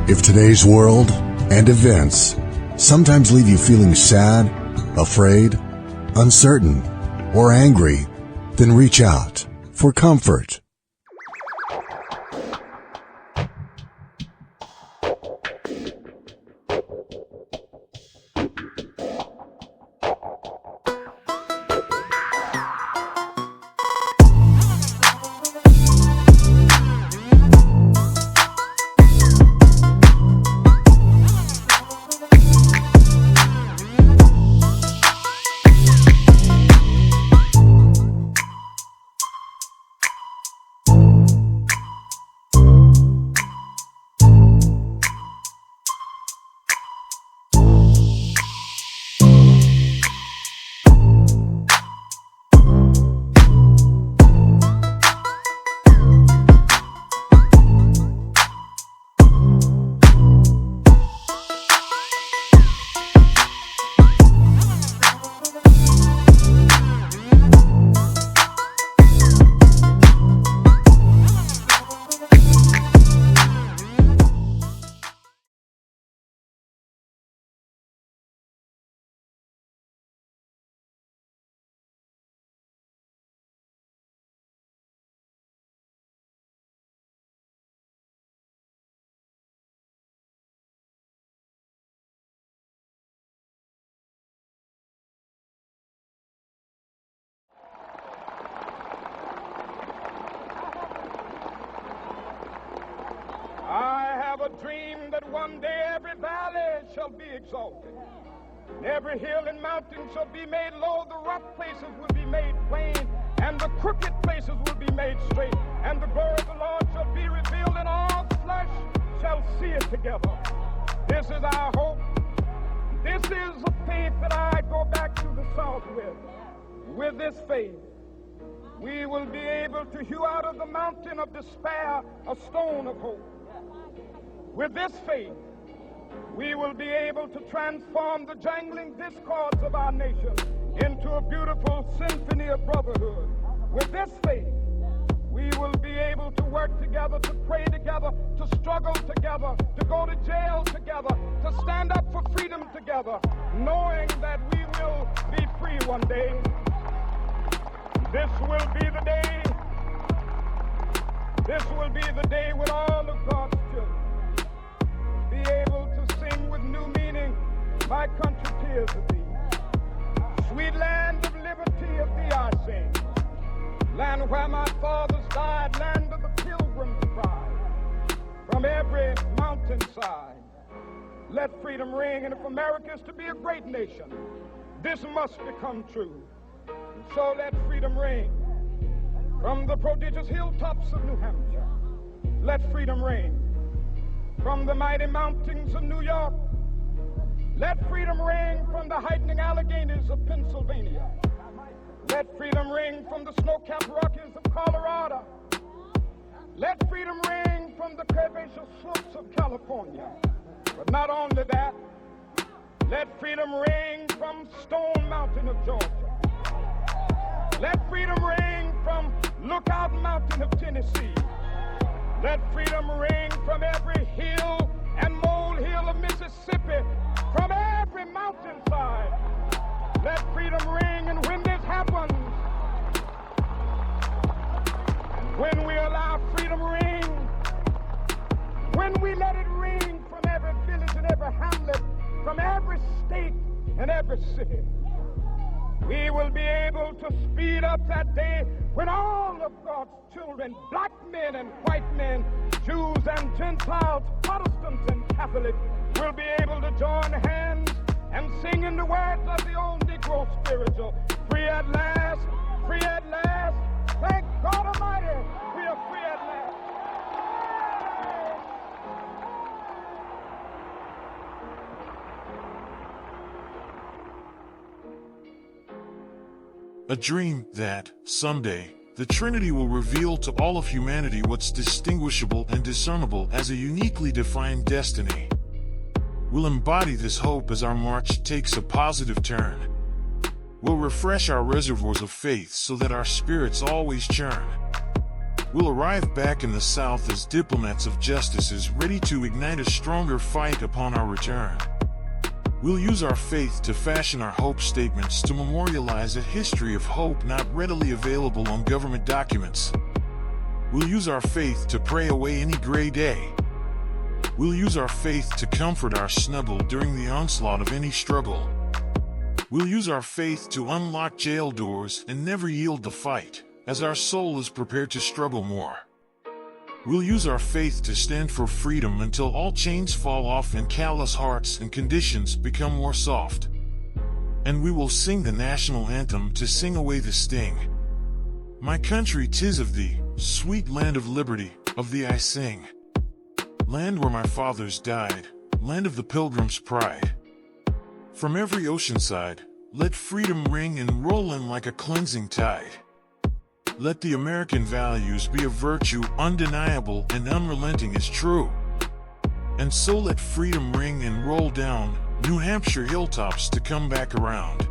If today's world and events sometimes leave you feeling sad, afraid, uncertain, or angry, then reach out for comfort. Dream that one day every valley shall be exalted, and every hill and mountain shall be made low, the rough places will be made plain, and the crooked places will be made straight, and the glory of the Lord shall be revealed, and all flesh shall see it together. This is our hope. This is a faith that I go back to the South with. With this faith, we will be able to hew out of the mountain of despair a stone of hope. With this faith, we will be able to transform the jangling discords of our nation into a beautiful symphony of brotherhood. With this faith, we will be able to work together, to pray together, to struggle together, to go to jail together, to stand up for freedom together, knowing that we will be free one day. This will be the day. This will be the day when all of God's children be able to sing with new meaning, my country tears of thee. Sweet land of liberty of thee I sing. Land where my fathers died, land of the pilgrim's pride. From every mountainside, let freedom ring. And if America is to be a great nation, this must become true. And so let freedom ring. From the prodigious hilltops of New Hampshire, let freedom ring. From the mighty mountains of New York, let freedom ring. From the heightening Alleghenies of Pennsylvania, let freedom ring. From the snow-capped Rockies of Colorado, let freedom ring. From the curvaceous slopes of California. But not only that, let freedom ring from Stone Mountain of Georgia. Let freedom ring from Lookout Mountain of Tennessee. Let freedom ring from every hill and molehill of Mississippi, from every mountainside. Let freedom ring, and when this happens, when we allow freedom ring, when we let it ring from every village and every hamlet, from every state and every city, we will be able to speed up that day when all of God's children, black men and white men, Jews and Gentiles, Protestants and Catholics, will be able to join hands and sing in the words of the old Negro spiritual, free at last, free at last. Thank God Almighty, we are free at last. A dream that, someday, the Trinity will reveal to all of humanity what's distinguishable and discernible as a uniquely defined destiny. We'll embody this hope as our march takes a positive turn. We'll refresh our reservoirs of faith so that our spirits always churn. We'll arrive back in the South as diplomats of justice, ready to ignite a stronger fight upon our return. We'll use our faith to fashion our hope statements to memorialize a history of hope not readily available on government documents. We'll use our faith to pray away any gray day. We'll use our faith to comfort our snuggle during the onslaught of any struggle. We'll use our faith to unlock jail doors and never yield the fight, as our soul is prepared to struggle more. We'll use our faith to stand for freedom until all chains fall off and callous hearts and conditions become more soft. And we will sing the national anthem to sing away the sting. My country, 'tis of thee, sweet land of liberty, of thee I sing. Land where my fathers died, land of the pilgrim's pride. From every ocean side, let freedom ring and roll in like a cleansing tide. Let the American values be a virtue undeniable and unrelenting as true. And so let freedom ring and roll down New Hampshire hilltops to come back around.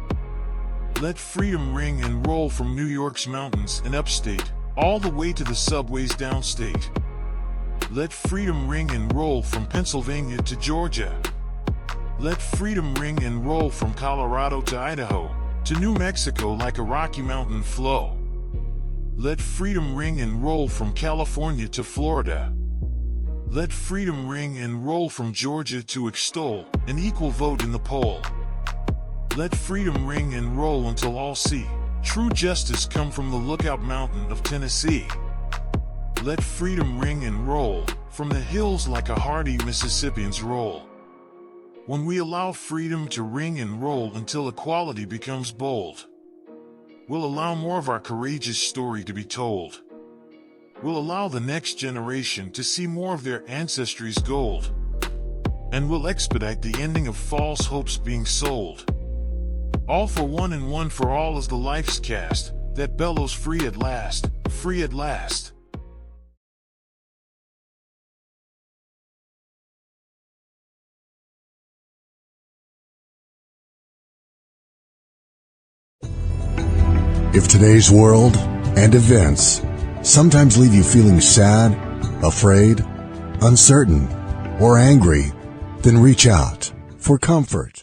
Let freedom ring and roll from New York's mountains and upstate, all the way to the subways downstate. Let freedom ring and roll from Pennsylvania to Georgia. Let freedom ring and roll from Colorado to Idaho, to New Mexico like a Rocky Mountain flow. Let freedom ring and roll from California to Florida. Let freedom ring and roll from Georgia to extol an equal vote in the poll. Let freedom ring and roll until all see true justice come from the Lookout Mountain of Tennessee. Let freedom ring and roll from the hills like a hardy Mississippian's roll. When we allow freedom to ring and roll until equality becomes bold, we'll allow more of our courageous story to be told. We'll allow the next generation to see more of their ancestry's gold. And we'll expedite the ending of false hopes being sold. All for one and one for all is the life's cast that bellows free at last, free at last. If today's world and events sometimes leave you feeling sad, afraid, uncertain, or angry, then reach out for comfort.